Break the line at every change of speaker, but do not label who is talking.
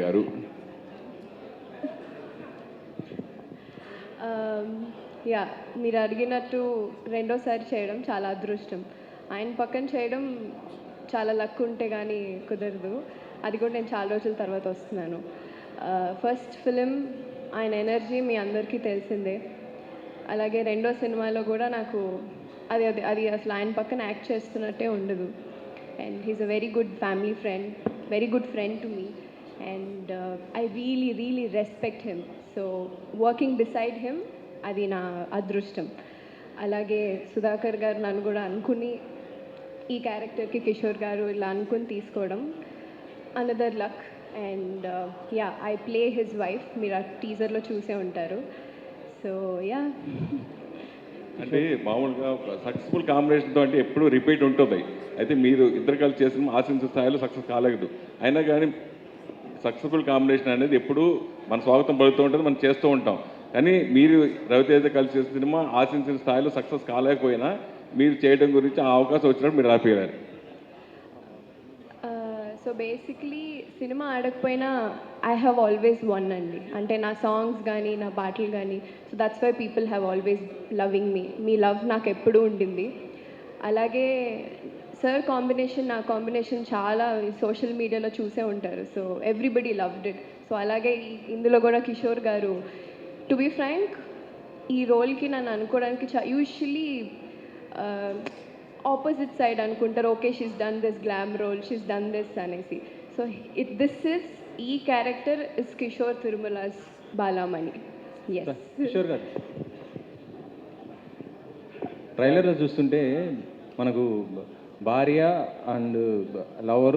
గారు
యా మీరు అడిగినట్టు రెండోసారి చేయడం చాలా అదృష్టం. ఆయన పక్కన చేయడం చాలా లక్ ఉంటే కానీ కుదరదు. అది కూడా నేను చాలా రోజుల తర్వాత వస్తున్నాను. ఫస్ట్ ఫిలిం ఆయన ఎనర్జీ మీ అందరికీ తెలిసిందే. అలాగే రెండో సినిమాలో కూడా నాకు అది అది అది అసలు ఆయన పక్కన యాక్ట్ చేస్తున్నట్టే ఉండదు. And he's a very good family friend, very good friend to me. And I really respect him. So working beside him అది నా అదృష్టం. అలాగే సుధాకర్ గారు నన్ను కూడా అనుకుని ఈ క్యారెక్టర్కి కిషోర్ గారు ఇలా అనుకుని తీసుకోవడం another luck. And yeah I play his wife, మీరు ఆ టీజర్లో చూసే ఉంటారు. సో యా
అంటే మామూలుగా సక్సెస్ఫుల్ కాంబినేషన్తో అంటే ఎప్పుడు రిపీట్ ఉంటుంది. అయితే మీరు ఇద్దరు కలిసి చేసిన ఆశించిన స్థాయిలో సక్సెస్ కాలేదు. అయినా కానీ సక్సెస్ఫుల్ కాంబినేషన్ అనేది ఎప్పుడు మన స్వాగతం పడుతూ ఉంటుంది, మనం చేస్తూ ఉంటాం. కానీ మీరు రవితేజ కలిసి చేసిన సినిమా ఆశించిన స్థాయిలో సక్సెస్ కాలేకపోయినా మీరు చేయడం గురించి ఆ అవకాశం వచ్చినప్పుడు మీరు ఆపేయారు.
సో బేసిక్లీ సినిమా ఆడకపోయినా ఐ హ్యావ్ ఆల్వేస్ వన్ అండి. అంటే నా సాంగ్స్ కానీ నా పాటలు కానీ, so that's why people have always loving me. మీ లవ్ నాకు ఎప్పుడూ ఉండింది. అలాగే సార్ కాంబినేషన్, నా కాంబినేషన్ చాలా సోషల్ మీడియాలో చూసే ఉంటారు. So everybody loved it. So అలాగే ఇందులో కూడా కిషోర్ గారు, టు బీ ఫ్రాంక్, ఈ రోల్కి నన్ను అనుకోవడానికి యూజువల్లీ ఆపోజిట్ సైడ్ అనుకుంటారు. Okay, she's done this glam role, she's done this అనేసి. సో దిస్ ఇస్, ఈ character is Kishore Tirumala's Balamani. Yes
Kishore garu, ట్రైలర్లో చూస్తుంటే మనకు భార్య అండ్ లవర్